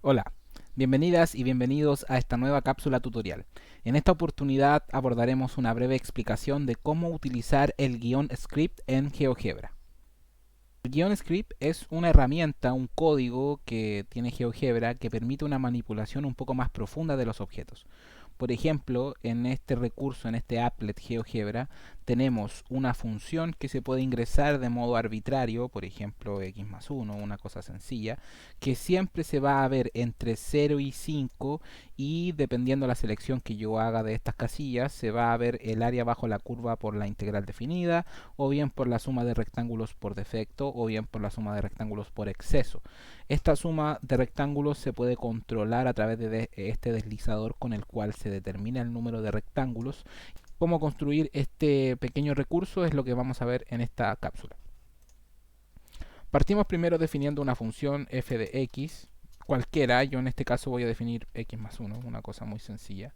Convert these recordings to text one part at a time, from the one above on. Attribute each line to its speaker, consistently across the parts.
Speaker 1: Hola, bienvenidas y bienvenidos a esta nueva cápsula tutorial. En esta oportunidad abordaremos una breve explicación de cómo utilizar el guión script en GeoGebra. El guión script es una herramienta, un código que tiene GeoGebra que permite una manipulación un poco más profunda de los objetos. Por ejemplo, en este recurso, en este applet GeoGebra, tenemos una función que se puede ingresar de modo arbitrario, por ejemplo x más 1, una cosa sencilla, que siempre se va a ver entre 0 y 5 y dependiendo de la selección que yo haga de estas casillas, se va a ver el área bajo la curva por la integral definida, o bien por la suma de rectángulos por defecto, o bien por la suma de rectángulos por exceso. Esta suma de rectángulos se puede controlar a través de este deslizador con el cual se determina el número de rectángulos. Cómo construir este pequeño recurso es lo que vamos a ver en esta cápsula. Partimos primero definiendo una función f de x, cualquiera. Yo en este caso voy a definir x más 1, una cosa muy sencilla.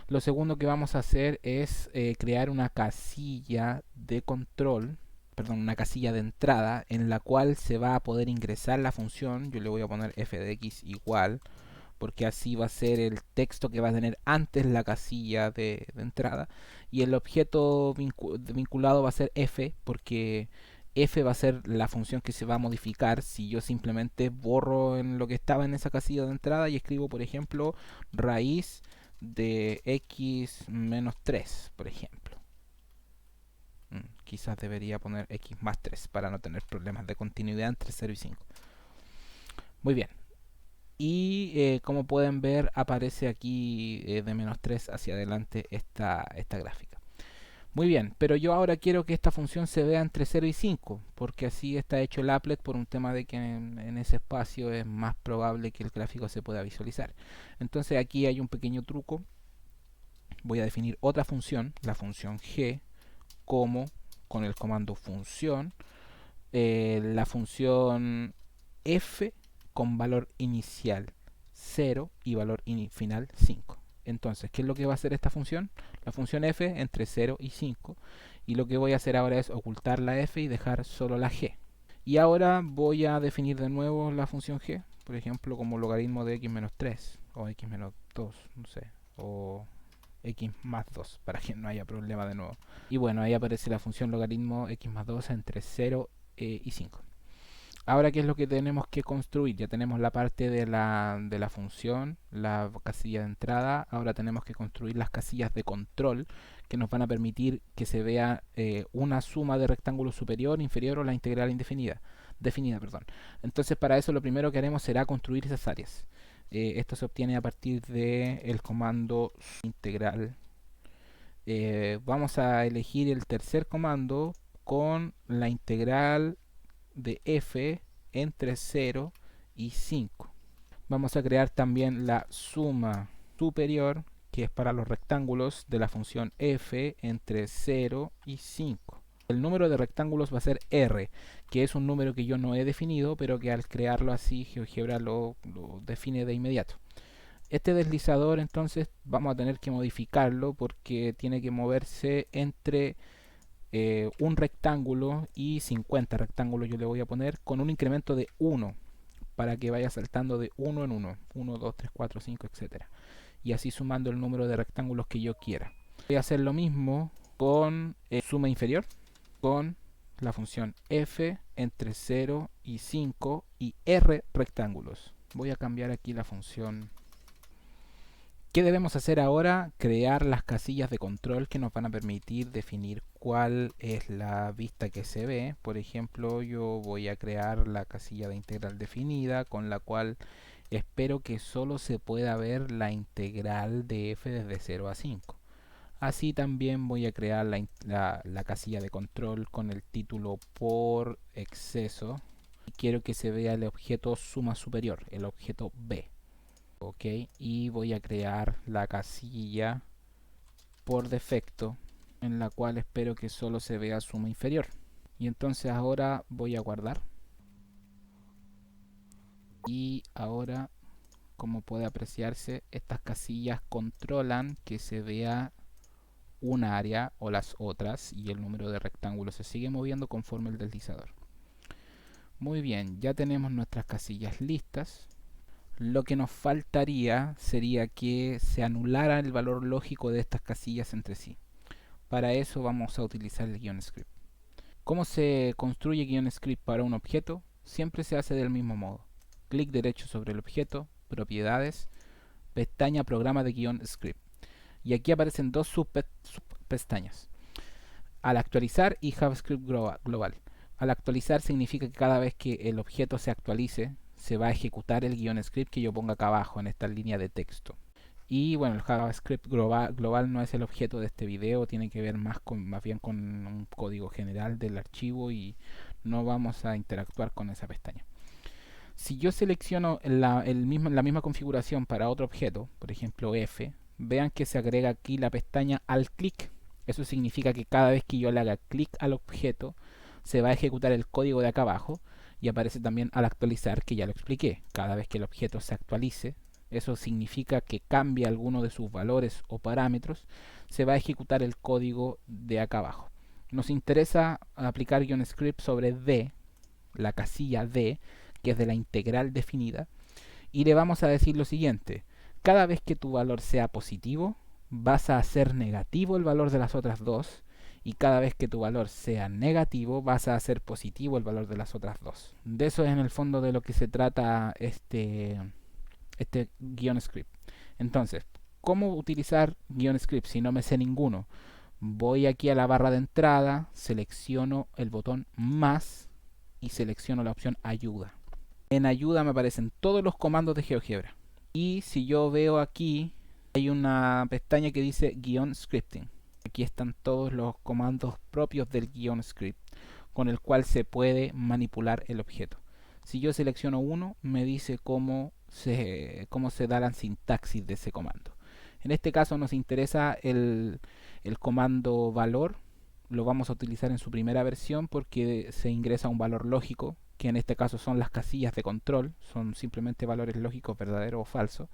Speaker 1: Lo segundo que vamos a hacer es crear una casilla de control, perdón, una casilla de entrada en la cual se va a poder ingresar la función. Yo le voy a poner f de x igual, porque así va a ser el texto que va a tener antes la casilla de entrada, y el objeto vinculado va a ser f, porque f va a ser la función que se va a modificar si yo simplemente borro en lo que estaba en esa casilla de entrada y escribo, por ejemplo, raíz de x menos 3, por ejemplo. Quizás debería poner x más 3 para no tener problemas de continuidad entre 0 y 5. Muy bien. Y como pueden ver, aparece aquí de menos 3 hacia adelante esta gráfica. Muy bien, pero yo ahora quiero que esta función se vea entre 0 y 5, porque así está hecho el applet por un tema de que en ese espacio es más probable que el gráfico se pueda visualizar. Entonces aquí hay un pequeño truco. Voy a definir otra función, la función g, como con el comando función, la función f con valor inicial 0 y valor final 5. Entonces, ¿qué es lo que va a hacer esta función? La función f entre 0 y 5. Y lo que voy a hacer ahora es ocultar la f y dejar solo la g. Y ahora voy a definir de nuevo la función g, por ejemplo, como logaritmo de x menos 3 o x menos 2, no sé, o x más 2, para que no haya problema de nuevo. Y bueno, ahí aparece la función logaritmo x más 2 entre 0 y 5. Ahora, ¿qué es lo que tenemos que construir? Ya tenemos la parte de la función, la casilla de entrada. Ahora tenemos que construir las casillas de control que nos van a permitir que se vea una suma de rectángulos superior, inferior o la integral indefinida. Definida, perdón. Entonces, para eso lo primero que haremos será construir esas áreas. Esto se obtiene a partir del comando integral. Vamos a elegir el tercer comando con la integral de f entre 0 y 5. Vamos a crear también la suma superior, que es para los rectángulos de la función f entre 0 y 5. El número de rectángulos va a ser r, que es un número que yo no he definido, pero que al crearlo así GeoGebra lo define de inmediato. Este deslizador entonces vamos a tener que modificarlo porque tiene que moverse entre un rectángulo y 50 rectángulos yo le voy a poner con un incremento de 1 para que vaya saltando de 1 en 1, 1, 2, 3, 4, 5, etcétera. Y así sumando el número de rectángulos que yo quiera. Voy a hacer lo mismo con suma inferior, con la función f entre 0 y 5 y r rectángulos. Voy a cambiar aquí la función. ¿Qué debemos hacer ahora? Crear las casillas de control que nos van a permitir definir cuál es la vista que se ve. Por ejemplo, yo voy a crear la casilla de integral definida, con la cual espero que solo se pueda ver la integral de f desde 0 a 5. Así también voy a crear la casilla de control con el título por exceso. Y quiero que se vea el objeto suma superior, el objeto b. Ok, y voy a crear la casilla por defecto en la cual espero que solo se vea suma inferior. Y entonces ahora voy a guardar. Y ahora, como puede apreciarse, estas casillas controlan que se vea un área o las otras y el número de rectángulos se sigue moviendo conforme el deslizador. Muy bien, ya tenemos nuestras casillas listas. lo que nos faltaría sería que se anulara el valor lógico de estas casillas entre sí. Para eso vamos a utilizar el guion script. ¿Cómo se construye guion script para un objeto? Siempre se hace del mismo modo. Clic derecho sobre el objeto, propiedades, pestaña programa de guion script. Y aquí aparecen dos subpestañas. Al actualizar y JavaScript global. Al actualizar significa que cada vez que el objeto se actualice, se va a ejecutar el guion script que yo ponga acá abajo en esta línea de texto. Y bueno, el JavaScript global no es el objeto de este video, tiene que ver más bien con un código general del archivo y no vamos a interactuar con esa pestaña. Si yo selecciono la misma configuración para otro objeto, por ejemplo F, vean que se agrega aquí la pestaña al clic. Eso significa que cada vez que yo le haga clic al objeto, se va a ejecutar el código de acá abajo y aparece también al actualizar, que ya lo expliqué. Cada vez que el objeto se actualice, eso significa que cambia alguno de sus valores o parámetros, se va a ejecutar el código de acá abajo. Nos interesa aplicar guion script sobre D, la casilla D, que es de la integral definida, y le vamos a decir lo siguiente: cada vez que tu valor sea positivo, vas a hacer negativo el valor de las otras dos, y cada vez que tu valor sea negativo, vas a hacer positivo el valor de las otras dos. De eso es en el fondo de lo que se trata este guion script. Entonces, ¿cómo utilizar guion script si no me sé ninguno? Voy aquí a la barra de entrada, selecciono el botón más y selecciono la opción ayuda. En ayuda me aparecen todos los comandos de GeoGebra. Y si yo veo aquí, hay una pestaña que dice guion scripting. Aquí están todos los comandos propios del guion script, con el cual se puede manipular el objeto. Si yo selecciono uno, me dice cómo se da la sintaxis de ese comando. En este caso nos interesa el comando valor. Lo vamos a utilizar en su primera versión porque se ingresa un valor lógico, que en este caso son las casillas de control, son simplemente valores lógicos verdadero o falso,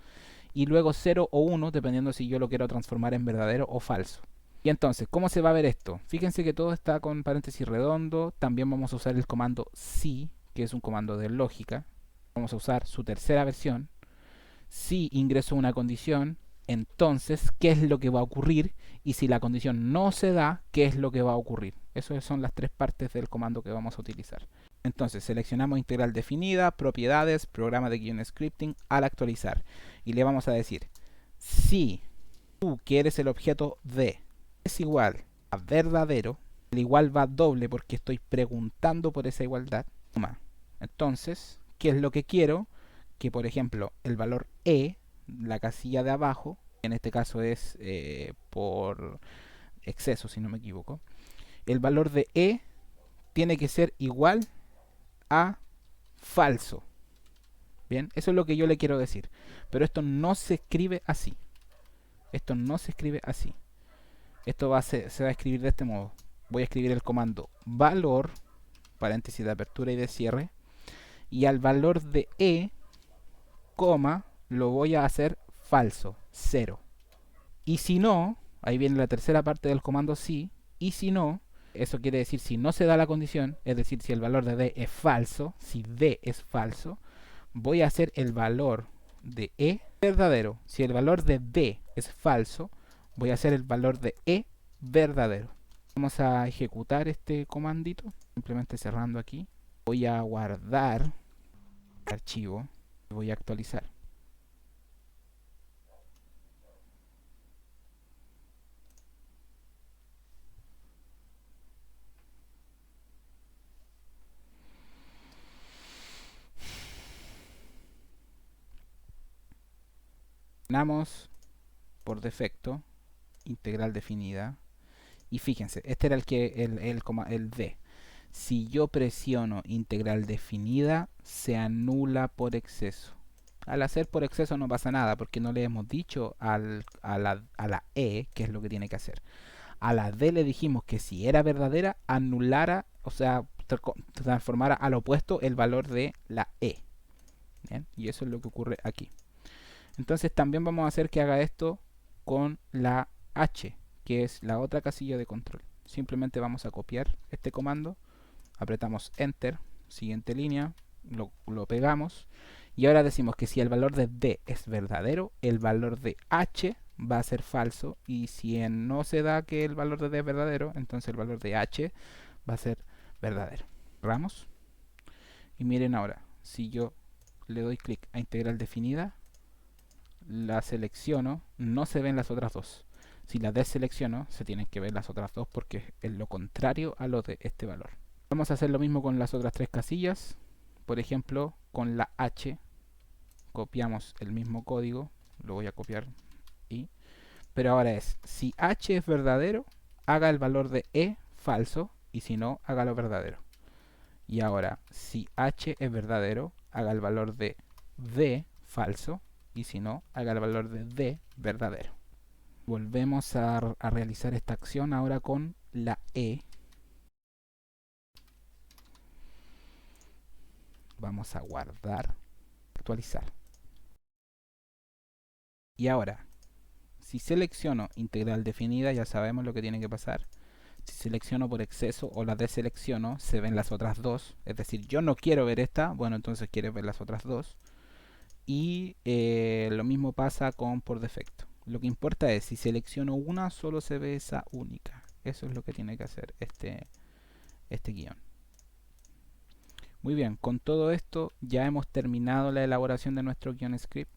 Speaker 1: y luego 0 o 1 dependiendo si yo lo quiero transformar en verdadero o falso. Y entonces, ¿cómo se va a ver esto? Fíjense que todo está con paréntesis redondo. También vamos a usar el comando si, que es un comando de lógica. Vamos a usar su tercera versión. Si ingreso una condición, entonces, ¿qué es lo que va a ocurrir? Y si la condición no se da, ¿qué es lo que va a ocurrir? Esas son las tres partes del comando que vamos a utilizar. Entonces, seleccionamos integral definida, propiedades, programa de guion scripting al actualizar. Y le vamos a decir, si tú quieres el objeto D es igual a verdadero, el igual va doble porque estoy preguntando por esa igualdad. Entonces, ¿qué es lo que quiero? Que por ejemplo el valor E, la casilla de abajo, en este caso es por exceso si no me equivoco, el valor de E tiene que ser igual a falso. Bien, eso es lo que yo le quiero decir. Pero esto no se escribe así. Esto no se escribe así. Esto se va a escribir de este modo. Voy a escribir el comando valor, paréntesis de apertura y de cierre, y al valor de E, coma, lo voy a hacer falso, 0. Y si no, ahí viene la tercera parte del comando si, y si no, eso quiere decir si no se da la condición, es decir, si el valor de D es falso, si D es falso, voy a hacer el valor de E verdadero. Si el valor de D es falso, voy a hacer el valor de E verdadero. Vamos a ejecutar este comandito, simplemente cerrando aquí. Voy a guardar el archivo y voy a actualizar. Tenemos por defecto integral definida. Y fíjense, este era el D. Si yo presiono integral definida, se anula por exceso. Al hacer por exceso no pasa nada, porque no le hemos dicho a la E qué es lo que tiene que hacer. A la D le dijimos que si era verdadera, anulara, o sea, transformara al opuesto el valor de la E. ¿Bien? Y eso es lo que ocurre aquí. Entonces también vamos a hacer que haga esto con la H, que es la otra casilla de control. Simplemente vamos a copiar este comando, apretamos Enter, siguiente línea, lo pegamos Y ahora decimos que si el valor de D es verdadero, el valor de H va a ser falso. Y si no se da que el valor de D es verdadero, entonces el valor de H va a ser verdadero. Cerramos. Y miren ahora, si yo le doy clic a integral definida, la selecciono, no se ven las otras dos. Si la deselecciono, se tienen que ver las otras dos porque es lo contrario a lo de este valor. Vamos a hacer lo mismo con las otras tres casillas. Por ejemplo, con la H, copiamos el mismo código, lo voy a copiar y... Pero ahora es, si H es verdadero, haga el valor de E falso, y si no, hágalo verdadero. Y ahora, si H es verdadero, haga el valor de D falso, y si no, haga el valor de D verdadero. Volvemos a realizar esta acción ahora con la E. Vamos a guardar, actualizar. Y ahora, si selecciono integral definida, ya sabemos lo que tiene que pasar. Si selecciono por exceso o la deselecciono, se ven las otras dos. Es decir, yo no quiero ver esta, bueno, entonces quieres ver las otras dos. Y lo mismo pasa con por defecto. Lo que importa es, si selecciono una, solo se ve esa única. Eso es lo que tiene que hacer este guión. Muy bien, con todo esto ya hemos terminado la elaboración de nuestro guión script.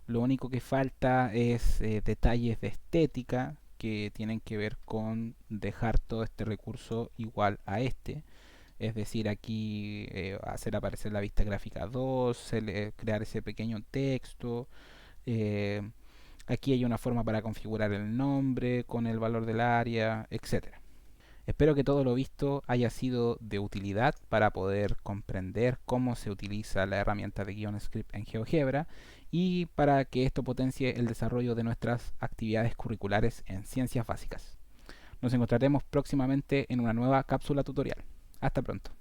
Speaker 1: Lo único que falta es detalles de estética que tienen que ver con dejar todo este recurso igual a este. Es decir, aquí hacer aparecer la vista gráfica 2, crear ese pequeño texto. eh, Aquí hay una forma para configurar el nombre con el valor del área, etcétera. Espero que todo lo visto haya sido de utilidad para poder comprender cómo se utiliza la herramienta de guión script en GeoGebra y para que esto potencie el desarrollo de nuestras actividades curriculares en ciencias básicas. Nos encontraremos próximamente en una nueva cápsula tutorial. Hasta pronto.